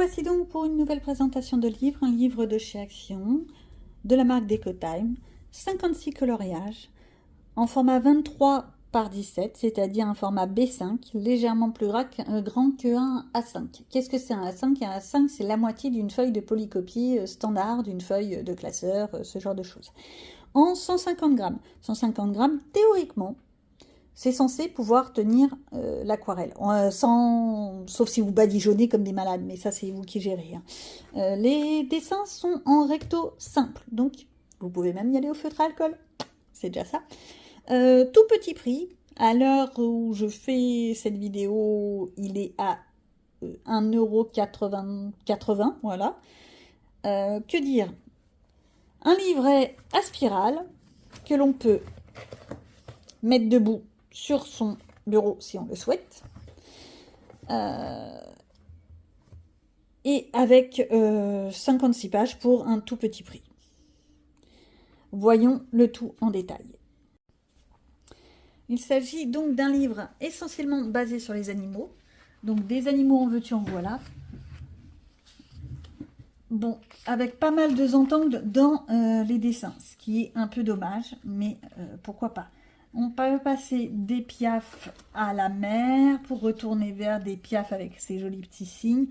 voici donc pour une nouvelle présentation de livre, un livre de chez Action, de la marque Decotime, 56 coloriages, en format 23 par 17, c'est-à-dire un format B5, légèrement plus grand qu'un A5. Qu'est-ce que c'est un A5? Un A5, c'est la moitié d'une feuille de polycopie standard, d'une feuille de classeur, ce genre de choses. En 150 grammes. 150 grammes, théoriquement, c'est censé pouvoir tenir l'aquarelle, sauf si vous badigeonnez comme des malades, mais ça c'est vous qui gérez. Hein. Les dessins sont en recto simple, donc vous pouvez même y aller au feutre à alcool, c'est déjà ça. Tout petit prix, à l'heure où je fais cette vidéo, il est à 1,80 €, voilà. Que dire? Un livret à spirale que l'on peut mettre debout sur son bureau si on le souhaite. Et avec 56 pages pour un tout petit prix. Voyons le tout en détail. Il s'agit donc d'un livre essentiellement basé sur les animaux. Donc des animaux en veux-tu en voilà. Bon, avec pas mal de entangles dans les dessins, ce qui est un peu dommage, mais pourquoi pas. On peut passer des piafs à la mer pour retourner vers des piafs avec ces jolis petits signes.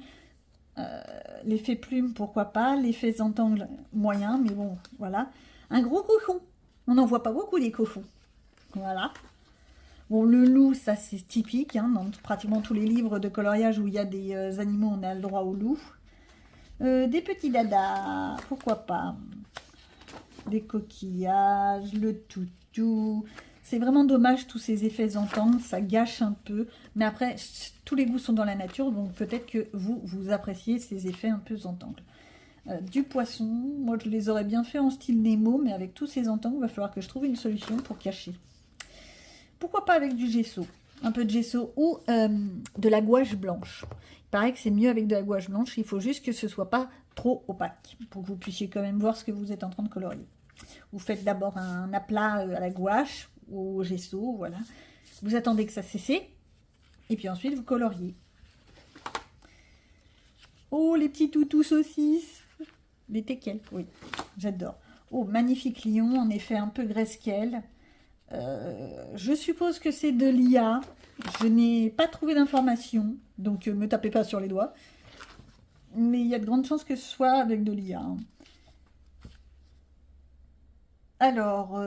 L'effet plume, pourquoi pas. L'effet entangle, moyen, mais bon, voilà. Un gros cochon. On n'en voit pas beaucoup des cochons. Voilà. Bon, le loup, ça c'est typique. Hein, dans pratiquement tous les livres de coloriage où il y a des animaux, on a le droit au loup. Des petits dadas, pourquoi pas. Des coquillages, le toutou. C'est vraiment dommage tous ces effets entangles, ça gâche un peu. Mais après, tous les goûts sont dans la nature, donc peut-être que vous appréciez ces effets un peu entangles. Du poisson, moi je les aurais bien fait en style Nemo, mais avec tous ces entangles, il va falloir que je trouve une solution pour cacher. Pourquoi pas avec du gesso? Un peu de gesso ou de la gouache blanche. Il paraît que c'est mieux avec de la gouache blanche, il faut juste que ce ne soit pas trop opaque, pour que vous puissiez quand même voir ce que vous êtes en train de colorier. Vous faites d'abord un aplat à la gouache, ou au gesso, voilà. Vous attendez que ça cesse, et puis ensuite vous coloriez. Oh, les petits toutous saucisses. Les teckels, oui, j'adore. Oh, magnifique lion, en effet un peu graisse-quelle. Je suppose que c'est de l'IA. Je n'ai pas trouvé d'informations, donc me tapez pas sur les doigts. Mais il y a de grandes chances que ce soit avec de l'IA. Hein. Alors,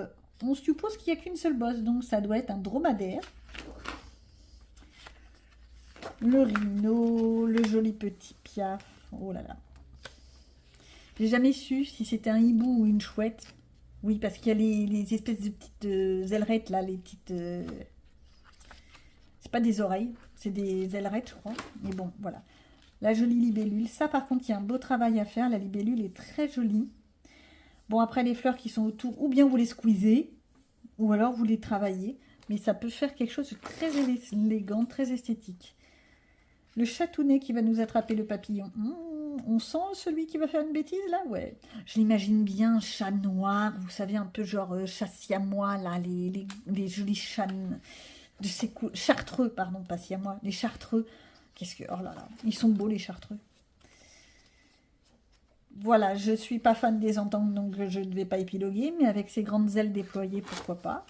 on suppose qu'il n'y a qu'une seule bosse, donc ça doit être un dromadaire. Le rhino, le joli petit piaf. Oh là là. J'ai jamais su si c'était un hibou ou une chouette. Oui, parce qu'il y a les espèces de petites ailerettes, là, les petites... C'est pas des oreilles, c'est des ailerettes, je crois. Mais bon, voilà. La jolie libellule. Ça, par contre, il y a un beau travail à faire. La libellule est très jolie. Bon, après, les fleurs qui sont autour, ou bien vous les squeezez, ou alors vous les travaillez. Mais ça peut faire quelque chose de très élégant, très esthétique. Le chatounet qui va nous attraper le papillon. On sent celui qui va faire une bêtise, là? Ouais. Je l'imagine bien, un chat noir, vous savez, un peu genre chat siamois, là, les jolis chats de ces chartreux, pardon, pas siamois, les chartreux. Qu'est-ce que... Oh là là, ils sont beaux, les chartreux. Voilà, je suis pas fan des entangles, donc je ne vais pas épiloguer, mais avec ces grandes ailes déployées, pourquoi pas.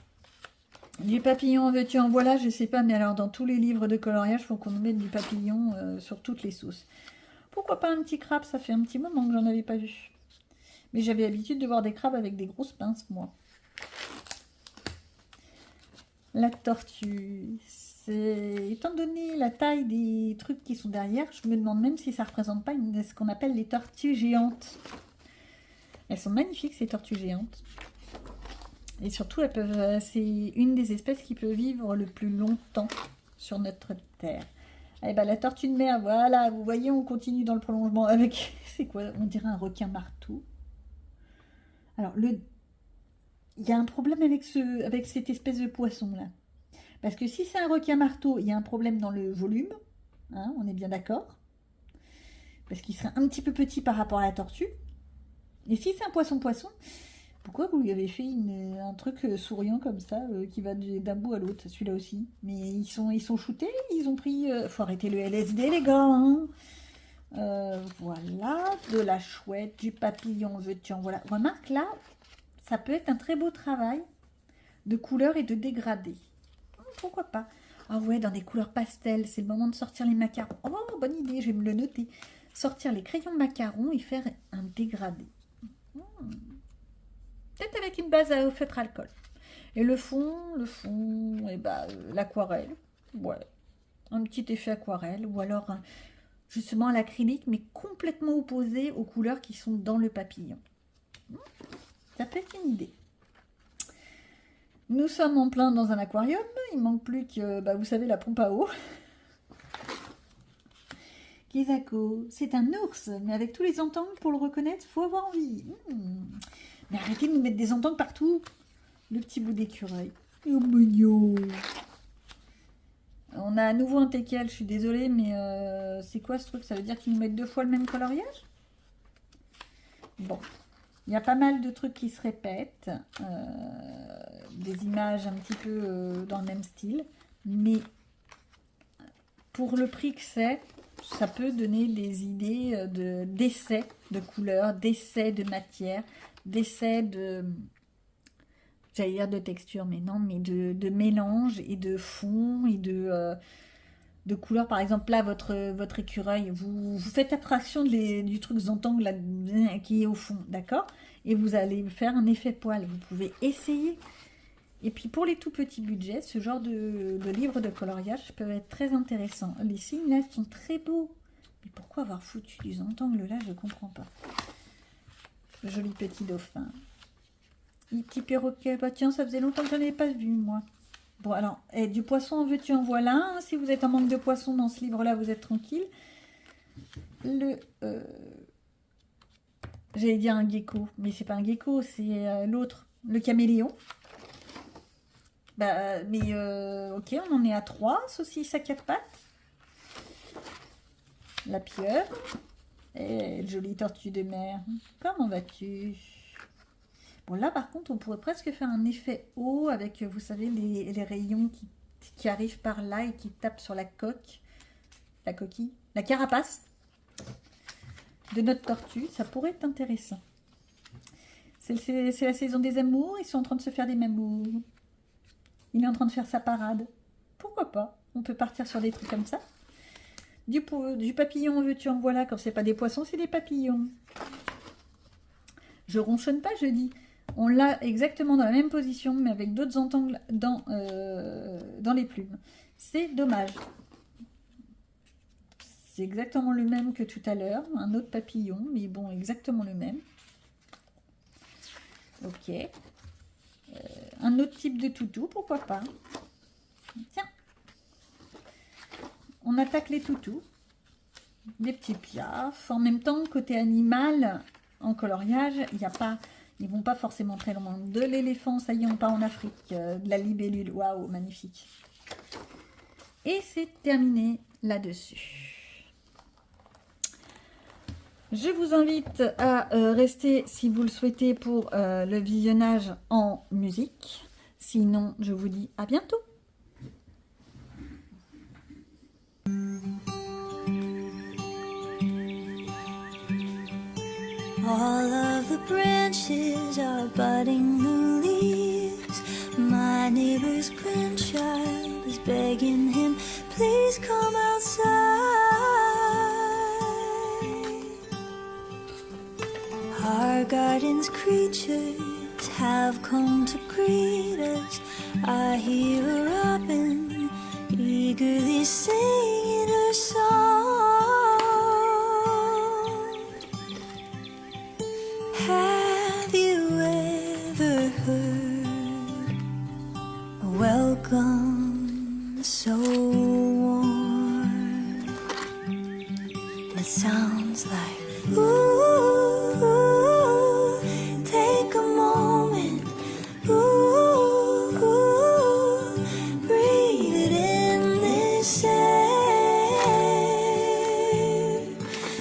Du papillon en veux-tu en voilà, je sais pas, mais alors dans tous les livres de coloriage, il faut qu'on nous mette du papillon sur toutes les sauces. Pourquoi pas un petit crabe? Ça fait un petit moment que j'en avais pas vu. Mais j'avais l'habitude de voir des crabes avec des grosses pinces, moi. La tortue. Étant donné la taille des trucs qui sont derrière, je me demande même si ça ne représente pas ce qu'on appelle les tortues géantes. Elles sont magnifiques, ces tortues géantes. Et surtout, c'est une des espèces qui peut vivre le plus longtemps sur notre terre. Eh ben, la tortue de mer, voilà, vous voyez, on continue dans le prolongement avec, c'est quoi? On dirait un requin marteau. Alors, il y a un problème avec cette espèce de poisson-là. Parce que si c'est un requin marteau, il y a un problème dans le volume, hein, on est bien d'accord. Parce qu'il serait un petit peu petit par rapport à la tortue. Et si c'est un poisson-poisson, pourquoi vous lui avez fait un truc souriant comme ça, qui va d'un bout à l'autre, celui-là aussi? Mais ils sont shootés, ils ont pris... faut arrêter le LSD, les gars, hein. Voilà, de la chouette, du papillon, veux-tu en voilà. Remarque là, ça peut être un très beau travail de couleurs et de dégradés. Pourquoi pas? Ah ouais, dans des couleurs pastel, c'est le moment de sortir les macarons. Oh, bonne idée, je vais me le noter. Sortir les crayons de macarons et faire un dégradé. Peut-être avec une base au feutre alcool. Et le fond, et bah, l'aquarelle. Ouais, un petit effet aquarelle. Ou alors, justement, l'acrylique, mais complètement opposé aux couleurs qui sont dans le papillon. Ça peut être une idée. Nous sommes en plein dans un aquarium. Il manque plus que, bah, vous savez, la pompe à eau. Kizako, c'est un ours, mais avec tous les entangles pour le reconnaître, faut avoir envie. Mais arrêtez de nous mettre des entangles partout. Le petit bout d'écureuil. Oh mignon. On a à nouveau un teckel, je suis désolée, mais c'est quoi ce truc? Ça veut dire qu'ils nous mettent 2 fois le même coloriage? Bon, il y a pas mal de trucs qui se répètent. Des images un petit peu dans le même style. Mais pour le prix que c'est, ça peut donner des idées d'essais de couleurs, d'essais de matière, d'essais de... J'allais dire de texture, mais non, mais de mélange et de fond et de couleurs. Par exemple, là, votre écureuil, vous faites abstraction du truc Zentangle là, qui est au fond, d'accord? Et vous allez faire un effet poil. Vous pouvez essayer. Et puis, pour les tout petits budgets, ce genre de livres de coloriage peuvent être très intéressants. Les signes, là, sont très beaux. Mais pourquoi avoir foutu du Zentangle, là, je ne comprends pas. Joli petit dauphin. Petit perroquet, bah tiens, ça faisait longtemps que je n'en avais pas vu, moi. Bon, alors, du poisson en veux-tu en voilà. Hein. Si vous êtes en manque de poisson dans ce livre-là, vous êtes tranquille. J'allais dire un gecko, mais c'est pas un gecko, c'est l'autre, le caméléon. Bah, mais ok, on en est à 3, saucisses à 4 pattes. La pieuvre. Et le joli tortue de mer. Comment vas-tu? Bon, là, par contre, on pourrait presque faire un effet haut avec, vous savez, les rayons qui arrivent par là et qui tapent sur la coque, la coquille, la carapace de notre tortue. Ça pourrait être intéressant. C'est la saison des amours. Ils sont en train de se faire des mamours. Il est en train de faire sa parade. Pourquoi pas? On peut partir sur des trucs comme ça. Du papillon, veux-tu en voilà. Quand c'est pas des poissons, c'est des papillons. Je ronchonne pas, je dis. On l'a exactement dans la même position, mais avec d'autres entangles dans les plumes. C'est dommage. C'est exactement le même que tout à l'heure. Un autre papillon, mais bon, exactement le même. Ok. Un autre type de toutou, pourquoi pas. Tiens. On attaque les toutous. Des petits piafs. En même temps, côté animal, en coloriage, il n'y a pas... Ils vont pas forcément très loin. De l'éléphant, ça y est, on part en Afrique. De la libellule, waouh, magnifique. Et c'est terminé là-dessus. Je vous invite à rester, si vous le souhaitez, pour le visionnage en musique. Sinon, je vous dis à bientôt. All of the branches are budding new leaves. My neighbor's grandchild is begging him, please come outside. Our garden's creatures have come to greet us. I hear a robin eagerly singing her song. Have you ever heard a welcome so warm? It sounds like, ooh, take a moment, ooh, breathe it in this air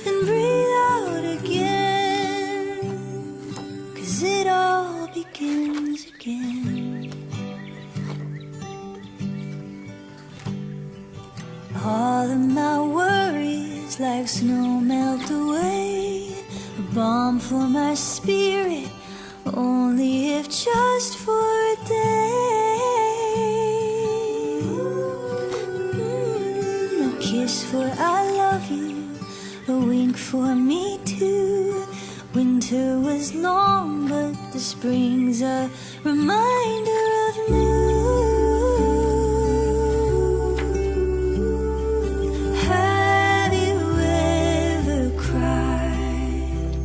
and breathe out again. It all begins again. All of my worries Just like snow melt away, a balm for my spirit, only if just for a day. A kiss for I love you, a wink for me too. Winter was long, but the spring's a reminder of new. Have you ever cried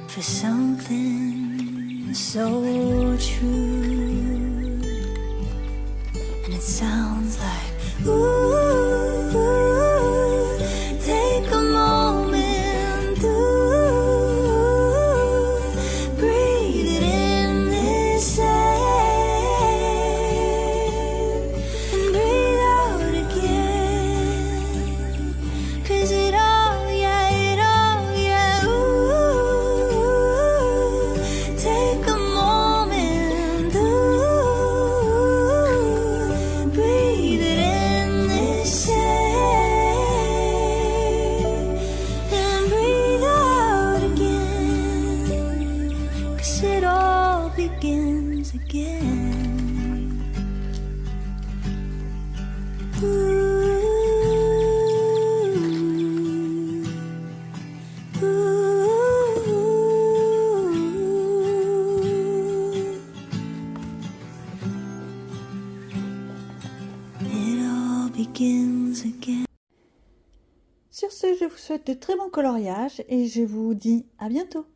for something so true? And it sounds like, ooh, take a moment, breathe it in this air, and breathe out again, 'cause it all, yeah, ooh, take a moment, breathe it in this air, and breathe out again, 'cause it all begins again. It all begins again. Sur ce, je vous souhaite de très bons coloriages et je vous dis à bientôt.